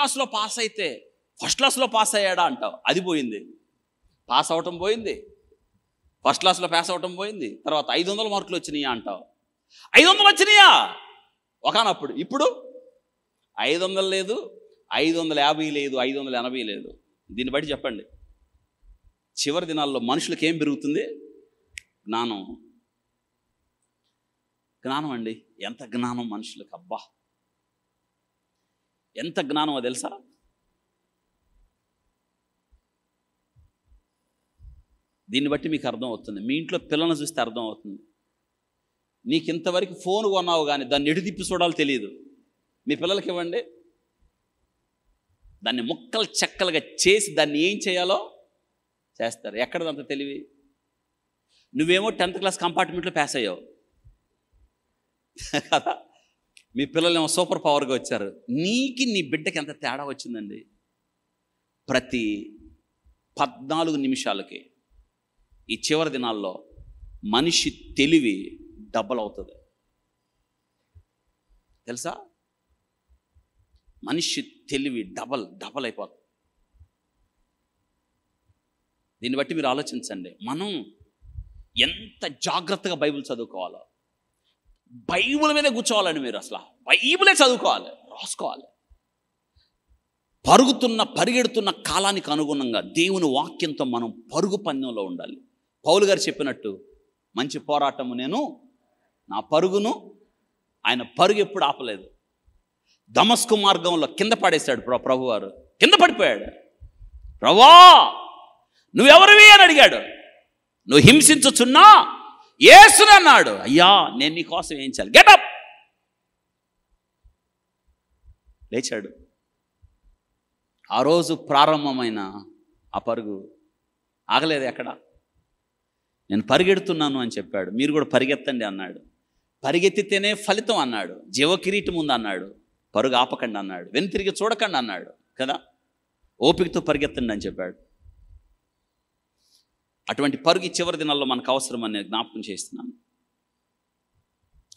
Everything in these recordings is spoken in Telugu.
క్లాస్లో పాస్ అయితే ఫస్ట్ క్లాస్లో పాస్ అయ్యాడా అంటావు, అది పోయింది. పాస్ అవటం పోయింది, ఫస్ట్ క్లాస్లో పాస్ అవటం పోయింది. తర్వాత 500 మార్కులు వచ్చినాయా అంటావు, 500 వచ్చినాయా ఒకనప్పుడు. ఇప్పుడు 500 లేదు, 550 లేదు, 580 లేదు. దీన్ని బట్టి చెప్పండి, చివరి దినాల్లో మనుషులకి ఏం పెరుగుతుంది? జ్ఞానం. జ్ఞానం అండి, ఎంత జ్ఞానం మనుషులకు, అబ్బా ఎంత జ్ఞానమో తెలుసా? దీన్ని బట్టి మీకు అర్థం అవుతుంది, మీ ఇంట్లో పిల్లలను చూస్తే అర్థం అవుతుంది. నీకు ఇంతవరకు ఫోన్ కొన్నావు కానీ దాన్ని ఎటు తిప్పి చూడాలో తెలియదు. మీ పిల్లలకి ఇవ్వండి, దాన్ని ముక్కలు చెక్కలుగా చేసి దాన్ని ఏం చేయాలో చేస్తారు. ఎక్కడదంత తెలివి? నువ్వేమో 10th క్లాస్ కంపార్ట్మెంట్లో పాస్ అయ్యావు కదా, మీ పిల్లలేమో సూపర్ పవర్గా వచ్చారు. నీకు నీ బిడ్డకి ఎంత తేడా వచ్చిందండి. ప్రతి 14 నిమిషాలకి ఈ చివరి దినాల్లో మనిషి తెలివి డబల్ అవుతుంది తెలుసా? మనిషి తెలివి డబల్ అయిపోతుంది. దీన్ని బట్టి మీరు ఆలోచించండి, మనం ఎంత జాగ్రత్తగా బైబిల్ చదువుకోవాలో. బైబిల్ మీద కూర్చోవాలండి మీరు, అసలు బైబిలే చదువుకోవాలి, రాసుకోవాలి. పరిగెడుతున్న కాలానికి అనుగుణంగా దేవుని వాక్యంతో మనం పరుగు పందెంలో ఉండాలి. పౌలు గారు చెప్పినట్టు, మంచి పోరాటము నేను నా పరుగును, ఆయన పరుగు ఎప్పుడు ఆపలేదు. దమస్కు మార్గంలో కింద పడేశాడు ప్రభువారు, కింద పడిపోయాడు. ప్రభువా నువ్వెవరివి అని అడిగాడు. నువ్వు హింసించుచున్నా యేసుని అన్నాడు. అయ్యా నేను నీ కోసం ఏం చేయాలి? గెటప్. లేచాడు. ఆ రోజు ప్రారంభమైన ఆ పరుగు ఆగలేదు ఎక్కడ. నేను పరిగెడుతున్నాను అని చెప్పాడు. మీరు కూడా పరిగెత్తండి అన్నాడు. పరిగెత్తితేనే ఫలితం అన్నాడు. జీవకిరీటం ఉంది అన్నాడు. పరుగు ఆపకండి అన్నాడు. వెనుతిరిగి చూడకండి అన్నాడు కదా. ఓపికతో పరిగెత్తండి అని చెప్పాడు. అటువంటి పరుగు చివరి దినాల్లో మనకు అవసరమని నేను జ్ఞాపకం చేస్తున్నాను.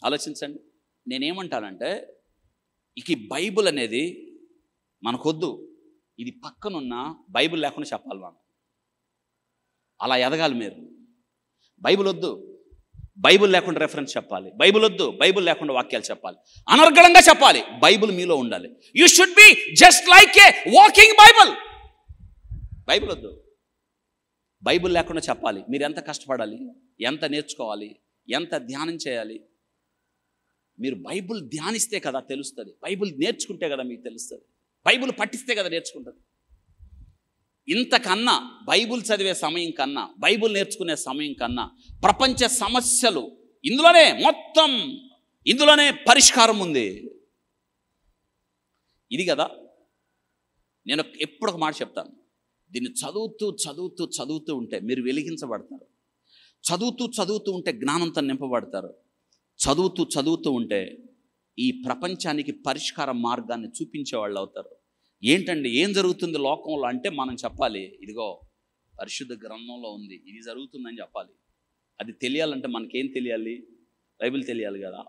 ఆలోచించండి. నేనేమంటానంటే, ఇక బైబిల్ అనేది మనకొద్దు. ఇది పక్కనున్న బైబిల్ లేకుండా చెప్పాలి మనం. అలా ఎదగాలి మీరు. బైబిల్ వద్దు, బైబిల్ లేకుండా రెఫరెన్స్ చెప్పాలి. బైబిల్ వద్దు, బైబిల్ లేకుండా వాక్యాలు చెప్పాలి. అనర్గళంగా చెప్పాలి. బైబిల్ మీలో ఉండాలి. You should be just like A walking Bible. Bible వద్దు, బైబిల్ లేకుండా చెప్పాలి. మీరు ఎంత కష్టపడాలి, ఎంత నేర్చుకోవాలి, ఎంత ధ్యానం చేయాలి. మీరు బైబిల్ ధ్యానిస్తే కదా తెలుస్తుంది. బైబిల్ నేర్చుకుంటే కదా మీకు తెలుస్తుంది. బైబిల్ పఠిస్తే కదా నేర్చుకుంటుంది. ఇంతకన్నా బైబిల్ చదివే సమయం కన్నా, బైబిల్ నేర్చుకునే సమయం కన్నా ప్రపంచ సమస్యలు ఇందులోనే పరిష్కారం ఉంది. ఇది కదా. నేను ఎప్పుడు ఒక మాట చెప్తాను, దీన్ని చదువుతూ ఉంటే మీరు వెలిగించబడతారు. చదువుతూ ఉంటే జ్ఞానంతో నింపబడతారు. చదువుతూ ఉంటే ఈ ప్రపంచానికి పరిష్కార మార్గాన్ని చూపించేవాళ్ళు అవుతారు. ఏంటండి ఏం జరుగుతుంది లోకంలో అంటే మనం చెప్పాలి, ఇదిగో పరిశుద్ధ గ్రంథంలో ఉంది, ఇది జరుగుతుందని చెప్పాలి. అది తెలియాలంటే మనకేం తెలియాలి? బైబిల్ తెలియాలి కదా.